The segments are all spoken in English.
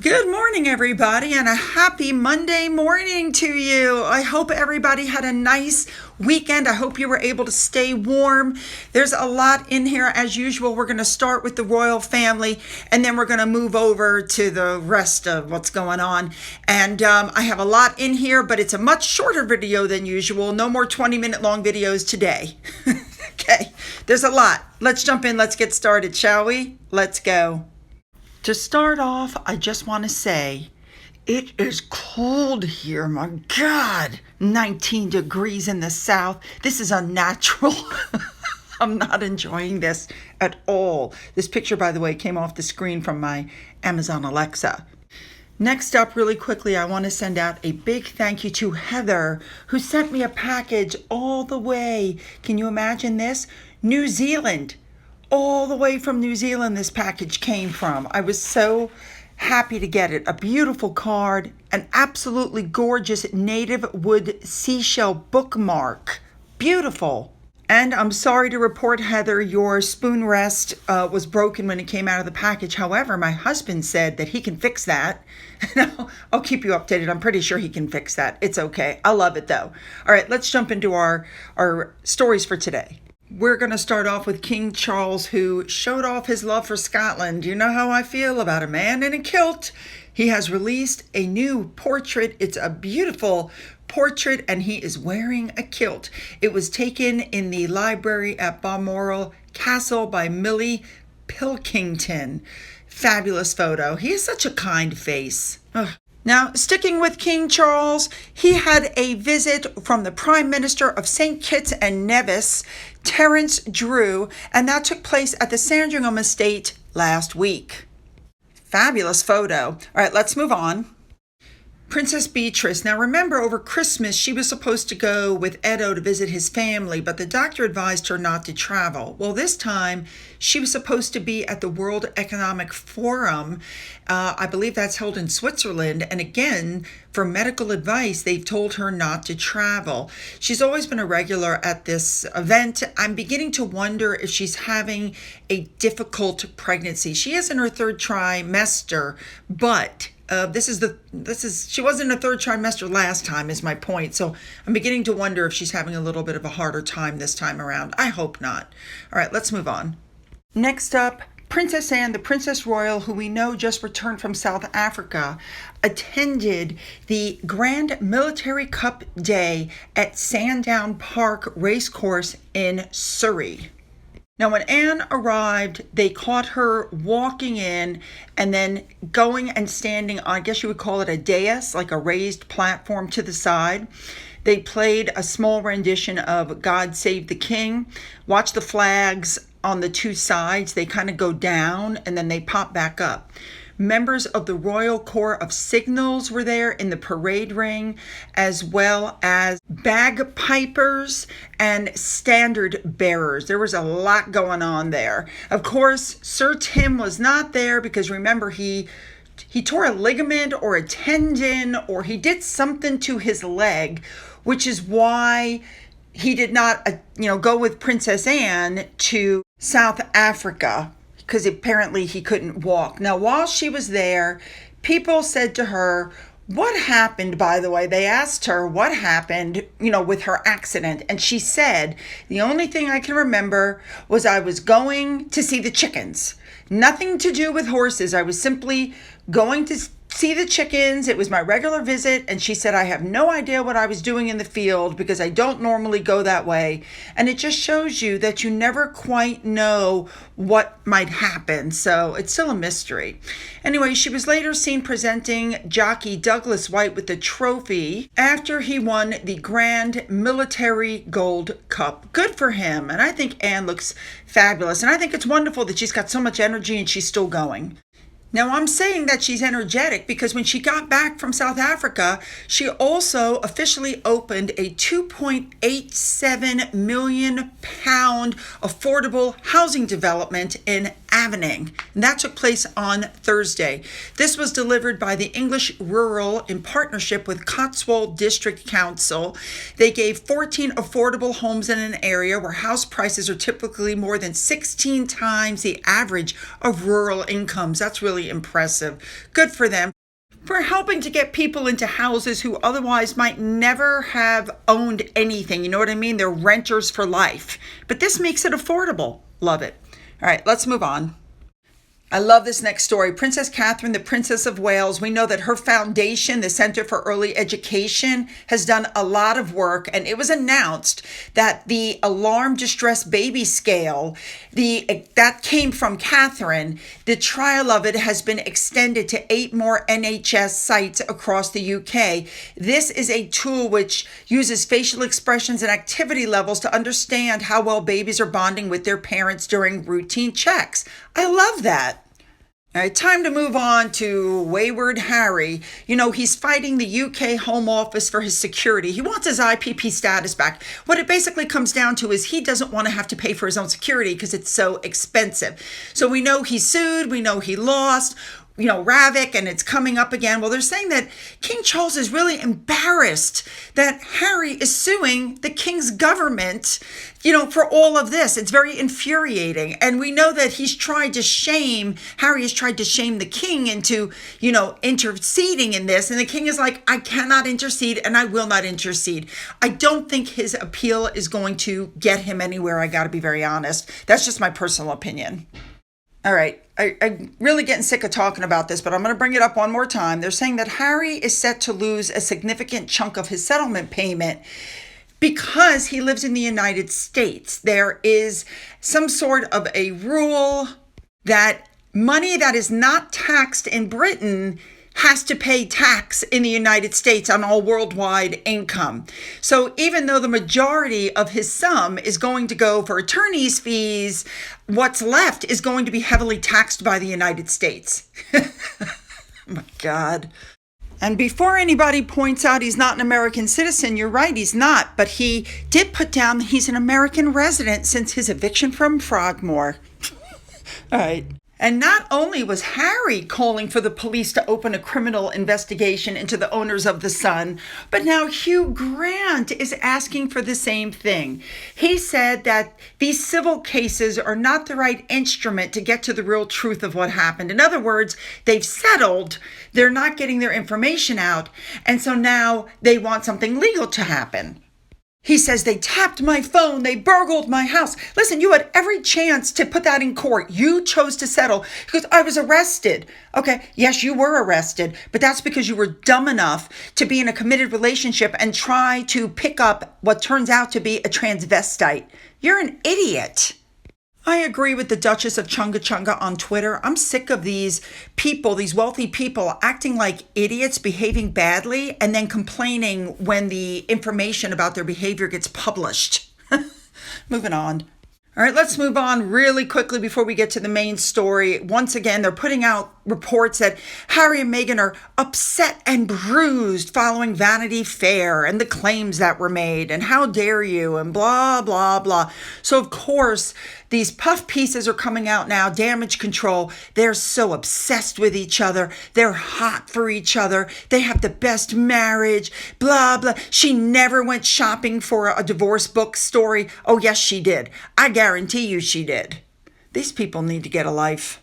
Good morning, everybody, and a happy Monday morning to you. I hope everybody had a nice weekend. I hope you were able to stay warm. There's a lot in here as usual. We're going to start with the royal family, and then we're going to move over to the rest of what's going on. And I have a lot in here, but it's a much shorter video than usual. No more 20-minute long videos today. Okay, there's a lot. Let's jump in. Let's get started, shall we? Let's go. To start off, I just want to say, it is cold here, my God. 19 degrees in the south. This is unnatural. I'm not enjoying this at all. This picture, by the way, came off the screen from my Amazon Alexa. Next up, really quickly, I want to send out a big thank you to Heather, who sent me a package all the way. Can you imagine this? New Zealand. All the way from New Zealand this package came from. I was so happy to get it. A beautiful card, an absolutely gorgeous native wood seashell bookmark. Beautiful. And I'm sorry to report, Heather, your spoon rest was broken when it came out of the package. However, my husband said that he can fix that. I'll keep you updated. I'm pretty sure he can fix that. It's okay. I love it though. All right, let's jump into our stories for today. We're going to start off with King Charles, who showed off his love for Scotland. You know how I feel about a man in a kilt. He has released a new portrait. It's a beautiful portrait, and he is wearing a kilt. It was taken in the library at Balmoral Castle by Millie Pilkington. Fabulous photo. He has such a kind face. Ugh. Now, sticking with King Charles, he had a visit from the Prime Minister of St. Kitts and Nevis, Terence Drew, and that took place at the Sandringham Estate last week. Fabulous photo. All right, let's move on. Princess Beatrice. Now remember, over Christmas, she was supposed to go with Edo to visit his family, but the doctor advised her not to travel. Well, this time, she was supposed to be at the World Economic Forum. I believe that's held in Switzerland. And again, for medical advice, they've told her not to travel. She's always been a regular at this event. I'm beginning to wonder if she's having a difficult pregnancy. She is in her third trimester, but she wasn't in a third trimester last time is my point. So I'm beginning to wonder if she's having a little bit of a harder time this time around. I hope not. All right, let's move on. Next up, Princess Anne, the Princess Royal, who we know just returned from South Africa, attended the Grand Military Cup Day at Sandown Park Racecourse in Surrey. Now, when Anne arrived, they caught her walking in and then going and standing on, I guess you would call it a dais, like a raised platform to the side. They played a small rendition of God Save the King. Watch the flags on the two sides. They kind of go down and then they pop back up. Members of the Royal Corps of Signals were there in the parade ring, as well as bagpipers and standard bearers. There was a lot going on there. Of course, Sir Tim was not there because remember, he tore a ligament or a tendon, or he did something to his leg, which is why he did not go with Princess Anne to South Africa, because apparently he couldn't walk. Now, while she was there, people said to her, what happened, by the way? They asked her what happened, with her accident. And she said, the only thing I can remember was I was going to see the chickens. Nothing to do with horses. I was simply going to see the chickens. It was my regular visit. And she said, I have no idea what I was doing in the field because I don't normally go that way. And it just shows you that you never quite know what might happen. So it's still a mystery. Anyway, she was later seen presenting jockey Douglas White with the trophy after he won the Grand Military Gold Cup. Good for him. And I think Anne looks fabulous. And I think it's wonderful that she's got so much energy and she's still going. Now, I'm saying that she's energetic because when she got back from South Africa, she also officially opened a £2.87 million affordable housing development in Avening. And that took place on Thursday. This was delivered by the English Rural in partnership with Cotswold District Council. They gave 14 affordable homes in an area where house prices are typically more than 16 times the average of rural incomes. That's really impressive. Good for them. for helping to get people into houses who otherwise might never have owned anything. You know what I mean? They're renters for life. But this makes it affordable. Love it. All right, let's move on. I love this next story. Princess Catherine, the Princess of Wales. We know that her foundation, the Center for Early Education, has done a lot of work, and it was announced that the alarm distress baby scale, that came from Catherine. The trial of it has been extended to 8 more NHS sites across the UK. This is a tool which uses facial expressions and activity levels to understand how well babies are bonding with their parents during routine checks. I love that. All right, time to move on to wayward Harry. You know, he's fighting the UK Home Office for his security. He wants his IPP status back. What it basically comes down to is he doesn't want to have to pay for his own security because it's so expensive. So we know he sued, we know he lost, Ravik, and it's coming up again. Well, they're saying that King Charles is really embarrassed that Harry is suing the King's government, for all of this. It's very infuriating. And we know that Harry has tried to shame the King into, interceding in this. And the King is like, I cannot intercede and I will not intercede. I don't think his appeal is going to get him anywhere. I got to be very honest. That's just my personal opinion. All right, I'm really getting sick of talking about this, but I'm going to bring it up one more time. They're saying that Harry is set to lose a significant chunk of his settlement payment because he lives in the United States. There is some sort of a rule that money that is not taxed in Britain has to pay tax in the United States on all worldwide income. So even though the majority of his sum is going to go for attorney's fees, what's left is going to be heavily taxed by the United States. Oh my God. And before anybody points out he's not an American citizen, you're right, he's not. But he did put down that he's an American resident since his eviction from Frogmore. All right. And not only was Harry calling for the police to open a criminal investigation into the owners of the Sun, but now Hugh Grant is asking for the same thing. He said that these civil cases are not the right instrument to get to the real truth of what happened. In other words, they've settled, they're not getting their information out, and so now they want something legal to happen. He says, they tapped my phone, they burgled my house. Listen, you had every chance to put that in court. You chose to settle because I was arrested. Okay, yes, you were arrested, but that's because you were dumb enough to be in a committed relationship and try to pick up what turns out to be a transvestite. You're an idiot. I agree with the Duchess of Chunga Chunga on Twitter. I'm sick of these people, these wealthy people, acting like idiots, behaving badly, and then complaining when the information about their behavior gets published. Moving on. All right, let's move on really quickly before we get to the main story. Once again, they're putting out reports that Harry and Meghan are upset and bruised following Vanity Fair and the claims that were made, and how dare you, and blah, blah, blah. So, of course, these puff pieces are coming out now, Damage Control. They're so obsessed with each other. They're hot for each other. They have the best marriage, blah, blah. She never went shopping for a divorce book story. Oh, yes, she did. I guarantee you she did. These people need to get a life.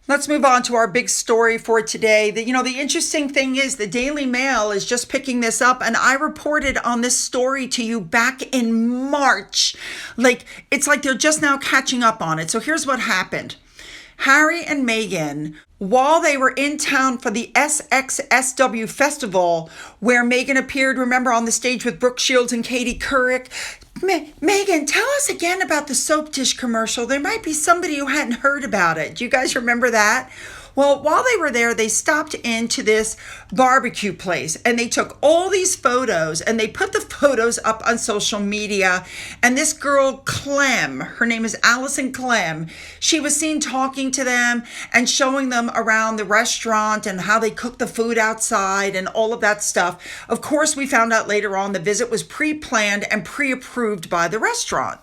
Let's move on to our big story for today. The interesting thing is the Daily Mail is just picking this up, and I reported on this story to you back in March. It's like they're just now catching up on it. So here's what happened. Harry and Meghan, while they were in town for the SXSW Festival, where Meghan appeared, remember, on the stage with Brooke Shields and Katie Couric, Meghan, tell us again about the soap dish commercial. There might be somebody who hadn't heard about it. Do you guys remember that? Well, while they were there, they stopped into this barbecue place and they took all these photos and they put the photos up on social media. And this girl, Clem, her name is Allison Clem, she was seen talking to them and showing them around the restaurant and how they cook the food outside and all of that stuff. Of course, we found out later on the visit was pre-planned and pre-approved by the restaurant.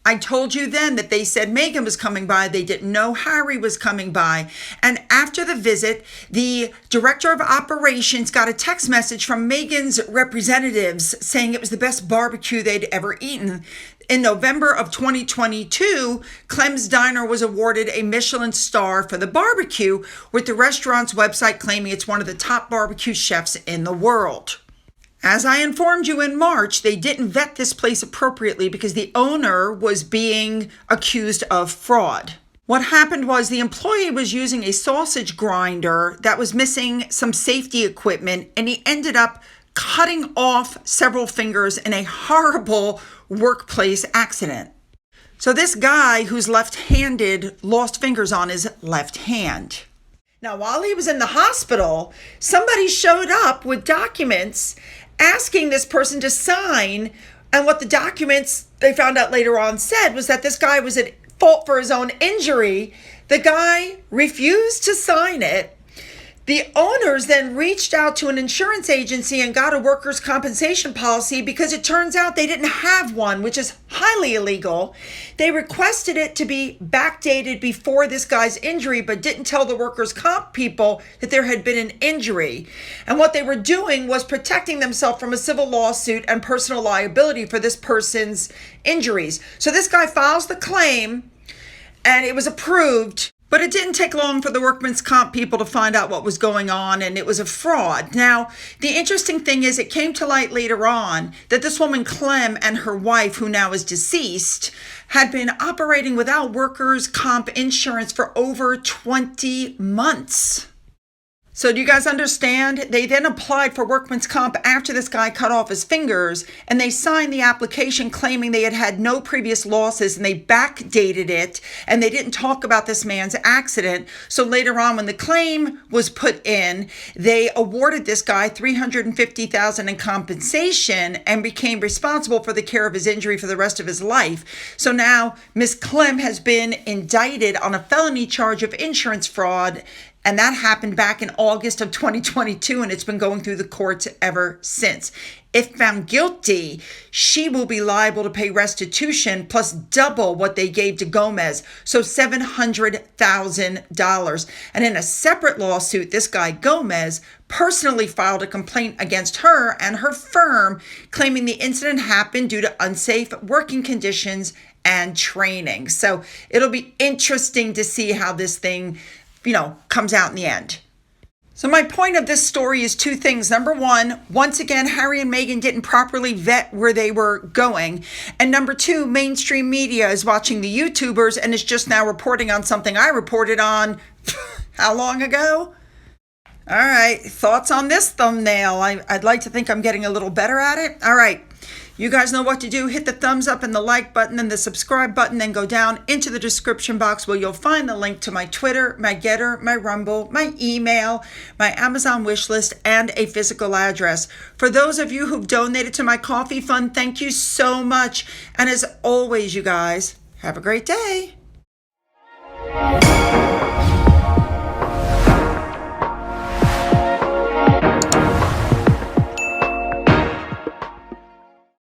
I told you then that they said Meghan was coming by. They didn't know Harry was coming by. And after the visit, the director of operations got a text message from Meghan's representatives saying it was the best barbecue they'd ever eaten. In November of 2022, Clem's Diner was awarded a Michelin star for the barbecue, with the restaurant's website claiming it's one of the top barbecue chefs in the world. As I informed you in March, they didn't vet this place appropriately because the owner was being accused of fraud. What happened was the employee was using a sausage grinder that was missing some safety equipment, and he ended up cutting off several fingers in a horrible workplace accident. So this guy who's left-handed lost fingers on his left hand. Now, while he was in the hospital, somebody showed up with documents asking this person to sign, and what the documents they found out later on said was that this guy was at fault for his own injury. The guy refused to sign it. The owners then reached out to an insurance agency and got a workers' compensation policy because it turns out they didn't have one, which is highly illegal. They requested it to be backdated before this guy's injury, but didn't tell the workers' comp people that there had been an injury. And what they were doing was protecting themselves from a civil lawsuit and personal liability for this person's injuries. So this guy files the claim, and it was approved. But it didn't take long for the workman's comp people to find out what was going on, and it was a fraud. Now, the interesting thing is it came to light later on that this woman, Clem, and her wife, who now is deceased, had been operating without workers' comp insurance for over 20 months. So do you guys understand? They then applied for workman's comp after this guy cut off his fingers, and they signed the application claiming they had had no previous losses, and they backdated it, and they didn't talk about this man's accident. So later on, when the claim was put in, they awarded this guy $350,000 in compensation and became responsible for the care of his injury for the rest of his life. So now Miss Clem has been indicted on a felony charge of insurance fraud. And that happened back in August of 2022, and it's been going through the courts ever since. If found guilty, she will be liable to pay restitution plus double what they gave to Gomez, so $700,000. And in a separate lawsuit, this guy Gomez personally filed a complaint against her and her firm, claiming the incident happened due to unsafe working conditions and training. So it'll be interesting to see how this thing comes out in the end. So my point of this story is two things. Number one, once again, Harry and Meghan didn't properly vet where they were going. And number two, mainstream media is watching the YouTubers and is just now reporting on something I reported on how long ago? All right, thoughts on this thumbnail? I'd like to think I'm getting a little better at it. All right. You guys know what to do. Hit the thumbs up and the like button and the subscribe button, then go down into the description box where you'll find the link to my Twitter, my Gettr, my Rumble, my email, my Amazon wish list, and a physical address. For those of you who've donated to my coffee fund, thank you so much. And as always, you guys, have a great day.